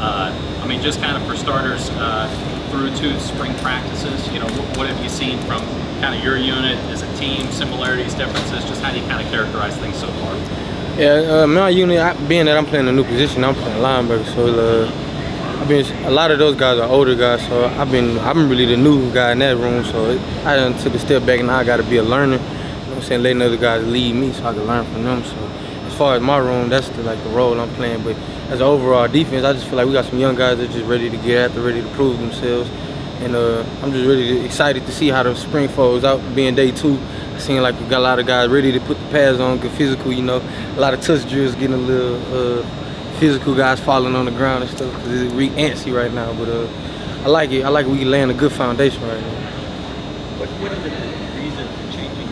I mean, just kind of for starters, through to spring practices, what have you seen from kind of your unit as a team, similarities, differences, just how do you kind of characterize things so far? Yeah, my unit, being that I'm playing a new position, I'm playing linebacker, so a lot of those guys are older guys, so I'm really the new guy in that room, so I done took a step back and now I got to be a learner, you know what I'm saying, letting other guys lead me so I can learn from them. So as far as my room, that's the role I'm playing, but as an overall defense, I just feel like we got some young guys that are just ready to get after, ready to prove themselves, and I'm just really excited to see how the spring folds out, being day 2. I seen like we got a lot of guys ready to put the pads on, get physical, a lot of touch drills, getting a little physical, guys falling on the ground and stuff, because it's antsy right now, but I like it. I like we laying a good foundation right now. What is the reason for changing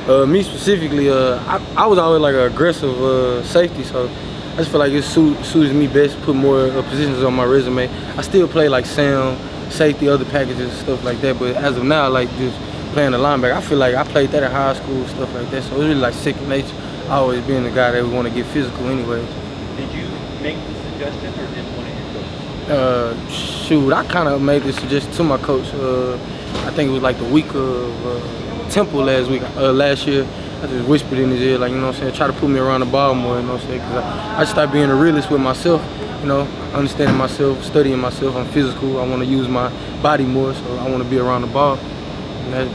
this? Me specifically, I was always like an aggressive safety, so I just feel like it suits me best, put more positions on my resume. I still play like sound, safety, other packages and stuff like that, but as of now, like just playing the linebacker, I feel like I played that in high school, stuff like that, so it's really like second nature. I always been the guy that would want to get physical anyways. Did you make the suggestion or did one of your coaches? Shoot, I kind of made the suggestion to my coach. I think it was like the week of Temple last year. I just whispered in his ear, like, try to put me around the ball more, because I just started being a realist with myself, understanding myself, studying myself. I'm physical. I want to use my body more, so I want to be around the ball. And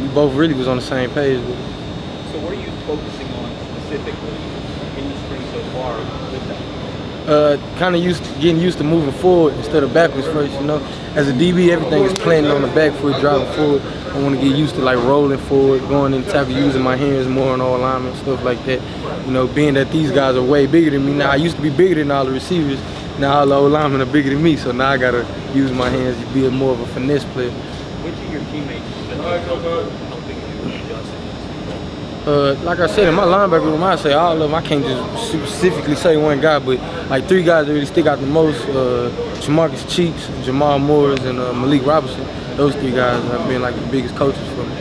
we both really was on the same page with it. So what are you focusing on specifically in the spring so far with that? Kind of getting used to moving forward instead of backwards first, As a DB, everything is planted on the back foot, driving forward. I want to get used to like rolling forward, going in tackle, using my hands more on all alignment, stuff like that. Being that these guys are way bigger than me now. I used to be bigger than all the receivers. Now all the old linemen are bigger than me, so now I got to use my hands to be more of a finesse player. Which of your teammates has been helping you adjust? Like I said, in my linebacker room, I say all of them. I can't just specifically say one guy, but like 3 guys that really stick out the most: Jamarcus Cheeks, Jamal Moores, and Malik Robinson. Those 3 guys have been like the biggest coaches for me.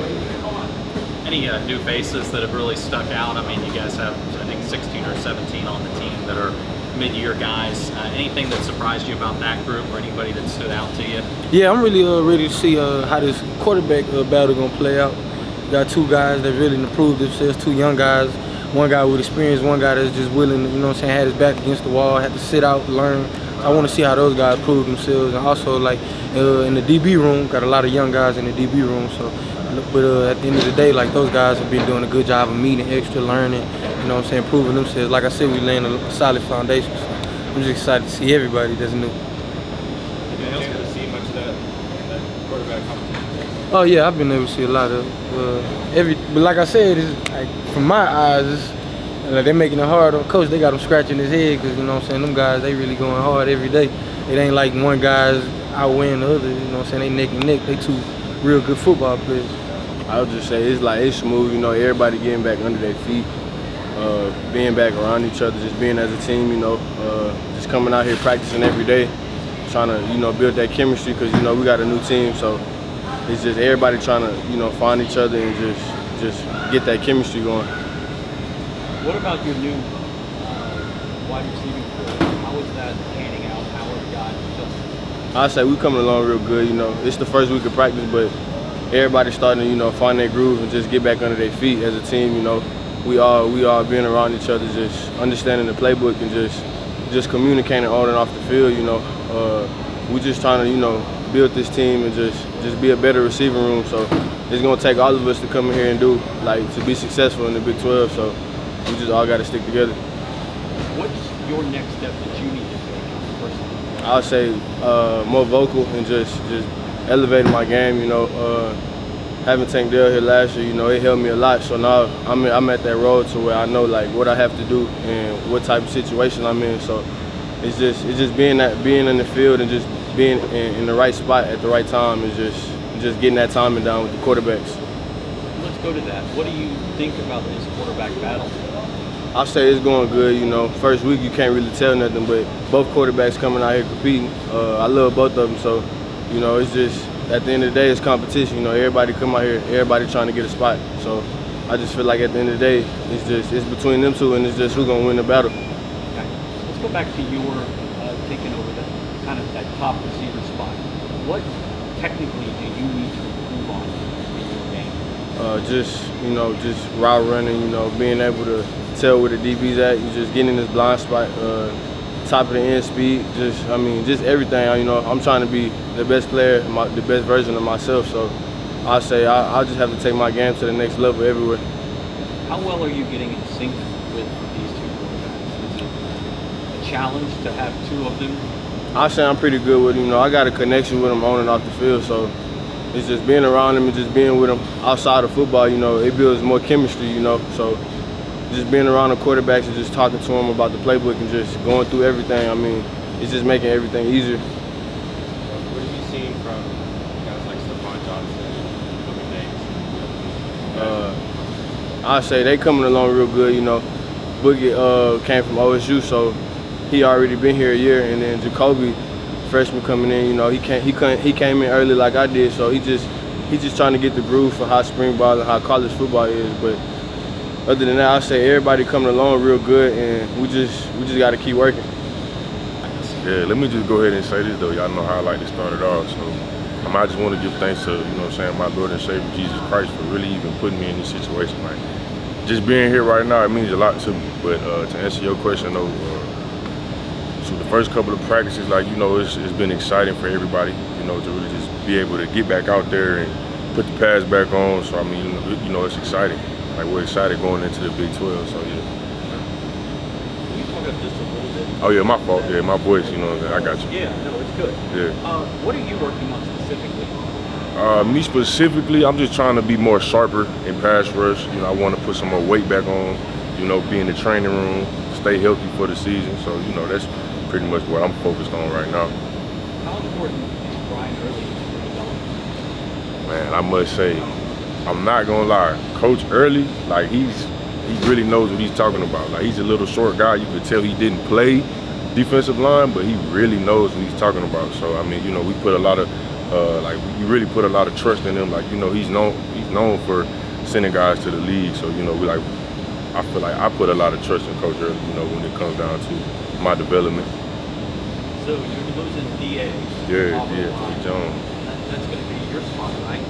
Any new faces that have really stuck out? I mean, you guys have, I think, 16 or 17 on the team that are mid-year guys. Anything that surprised you about that group or anybody that stood out to you? Yeah, I'm really ready to see how this quarterback battle gonna play out. We got 2 guys that really improved themselves, 2 young guys, one guy with experience, one guy that's just willing, had his back against the wall, had to sit out, learn. I want to see how those guys prove themselves, and also like in the DB room, got a lot of young guys in the DB room. So, but at the end of the day, like those guys have been doing a good job of meeting, extra learning, proving themselves. Like I said, we laying a solid foundation. So I'm just excited to see everybody that's new. Anyone else get to see much of that quarterback competition? Oh yeah, I've been able to see a lot of but like I said, it's like from my eyes, it's like they're making it hard on coach. They got him scratching his head because them guys, they really going hard every day. It ain't like one guy's outweighing the other. They neck and neck. They 2 real good football players. I would just say it's smooth. Everybody getting back under their feet, being back around each other, just being as a team. Just coming out here practicing every day, trying to build that chemistry because we got a new team. So it's just everybody trying to find each other and just get that chemistry going. What about your new wide receiving core? How is that panning out? How are the guys adjusting? I say we coming along real good. It's the first week of practice, but everybody's starting to find their groove and just get back under their feet as a team. We all being around each other, just understanding the playbook and just communicating on and off the field. We just trying to build this team and just be a better receiving room. So it's gonna take all of us to come in here and do to be successful in the Big 12. So we just all got to stick together. What's your next step that you need to take personally? I'll say more vocal and just elevating my game. Having Tank Dell here last year, it helped me a lot. So now I'm at that road to where I know like what I have to do and what type of situation I'm in. So it's just being in the field and just being in the right spot at the right time and just getting that timing down with the quarterbacks. Let's go to that. What do you think about this quarterback battle? I'll say it's going good. First week you can't really tell nothing, but both quarterbacks coming out here competing. I love both of them, so it's just at the end of the day it's competition. Everybody come out here, everybody trying to get a spot. So I just feel like at the end of the day it's between them 2 and it's just who's gonna win the battle. Okay. Let's go back to your taken over that top receiver spot. What technically do you need to improve on in your game? Just route running, being able to tell where the DB's at, you just getting in this blind spot, top of the end speed, just everything. I'm trying to be the best player, the best version of myself, so I say I'll just have to take my game to the next level everywhere. How well are you getting in sync with these two quarterbacks? Is it a challenge to have two of them? I say I'm pretty good with them. I got a connection with them on and off the field, so it's just being around them and just being with them outside of football, it builds more chemistry, so just being around the quarterbacks and just talking to them about the playbook and just going through everything, it's just making everything easier. What have you seen from guys like Stephon Johnson and Kobe Davis? I say they coming along real good, Boogie came from OSU, so he already been here a year, and then Jacoby, freshman coming in, he came in early like I did, so he's just trying to get the groove for how spring ball and how college football is. But other than that, I say everybody coming along real good, and we just got to keep working. Yeah, let me just go ahead and say this though. Y'all know how I like to start it off. So I just want to give thanks to, my Lord and Savior Jesus Christ for really even putting me in this situation. Like, just being here right now, it means a lot to me. But to answer your question though, so the first couple of practices, it's been exciting for everybody, to really just be able to get back out there and put the pads back on. So it's exciting. Like, we're excited going into the Big 12. So yeah. Can you talk up just a little bit? Oh yeah, my fault. Yeah, my voice. I got you. Yeah, no, it's good. Yeah. What are you working on specifically? Me specifically, I'm just trying to be more sharper in pass rush. I want to put some more weight back on. Be in the training room, stay healthy for the season. So that's pretty much what I'm focused on right now. How important is Brian Early to your development? Man, I must say, I'm not gonna lie, Coach Early, he really knows what he's talking about. Like, he's a little short guy. You could tell he didn't play defensive line, but he really knows what he's talking about. So we put a lot of we really put a lot of trust in him. He's known for sending guys to the league. So I feel like I put a lot of trust in Coach Early, when it comes down to my development. So you're losing DA. Yeah, Jones. That's going to be your spot, right?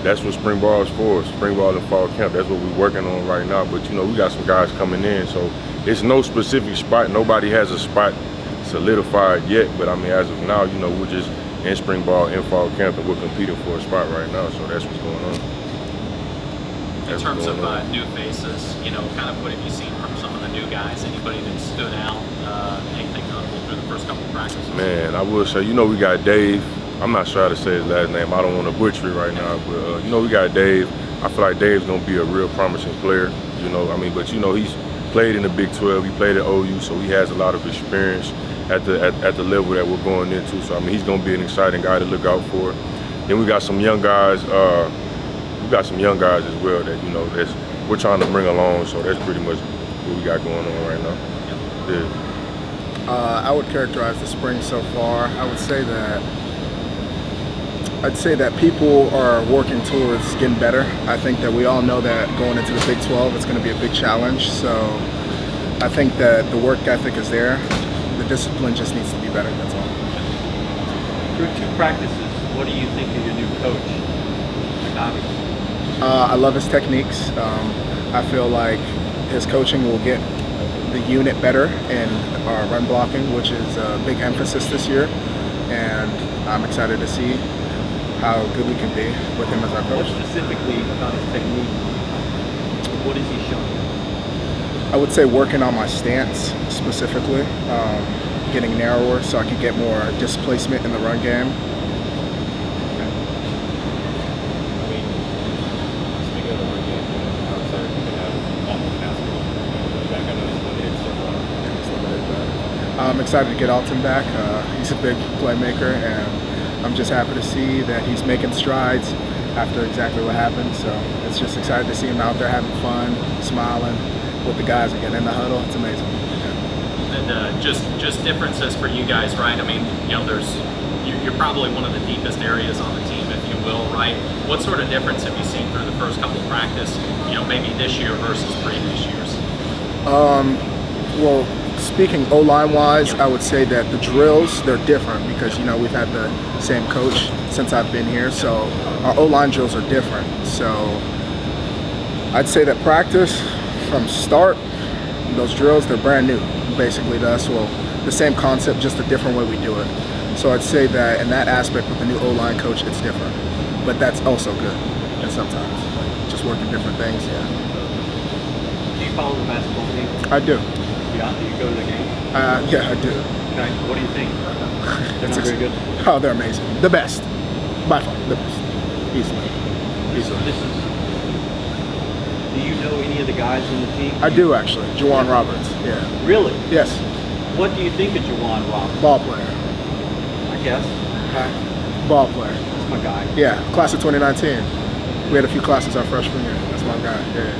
That's what spring ball is for. Spring ball and fall camp. That's what we're working on right now. But we got some guys coming in, so it's no specific spot. Nobody has a spot solidified yet. But as of now, we're just in spring ball, in fall camp, and we're competing for a spot right now. So that's what's going on. In terms of new faces, kind of what have you seen from some of the new guys? Anybody that stood out? Anything notable through the first couple of practices? Man, I will say, we got Dave. I'm not sure how to say his last name. I don't want to butcher it right now, but we got Dave. I feel like Dave's gonna be a real promising player. But he's played in the Big 12. He played at OU, so he has a lot of experience at the level that we're going into. So he's gonna be an exciting guy to look out for. Then we got some young guys. We got some young guys as well that we're trying to bring along. So that's pretty much what we got going on right now. Yeah. I would characterize the spring so far. I'd say that people are working towards getting better. I think that we all know that going into the Big 12, it's going to be a big challenge. So I think that the work ethic is there. The discipline just needs to be better, that's all. Through 2 practices, what do you think of your new coach, Agabi? I love his techniques. I feel like his coaching will get the unit better in our run blocking, which is a big emphasis this year. And I'm excited to see how good we can be with him as our coach. What specifically about his technique? What is he showing? I would say working on my stance specifically, getting narrower so I can get more displacement in the run game. Speaking of the run game, how excited you can have Alton basketball back? I know he's limited, so. I'm excited to get Alton back. He's a big playmaker, and I'm just happy to see that he's making strides after exactly what happened. So it's just excited to see him out there having fun, smiling with the guys again in the huddle. It's amazing. And just differences for you guys, right? You're probably one of the deepest areas on the team, if you will, right? What sort of difference have you seen through the first couple of practice, maybe this year versus previous years? Well, speaking O-line wise, I would say that the drills, they're different because, you know, we've had the same coach since I've been here. So our O-line drills are different. So I'd say that practice from start, those drills, they're brand new basically to us. Well, the same concept, just a different way we do it. So I'd say that in that aspect with the new O-line coach, it's different. But that's also good. And sometimes just working different things, yeah. Do you follow the basketball team? I do. Yeah. Do you go to the game? Yeah, I do. Okay. What do you think? They're not very good. Oh, they're amazing. The best. By far, the best. Easily. So this is. Do you know any of the guys in the team? I do actually. Juwan Roberts. Yeah. Really? Yes. What do you think of Juwan Roberts? Ball player. I guess. Ball player. That's my guy. Yeah. Class of 2019. We had a few classes our freshman year. That's my guy. Yeah.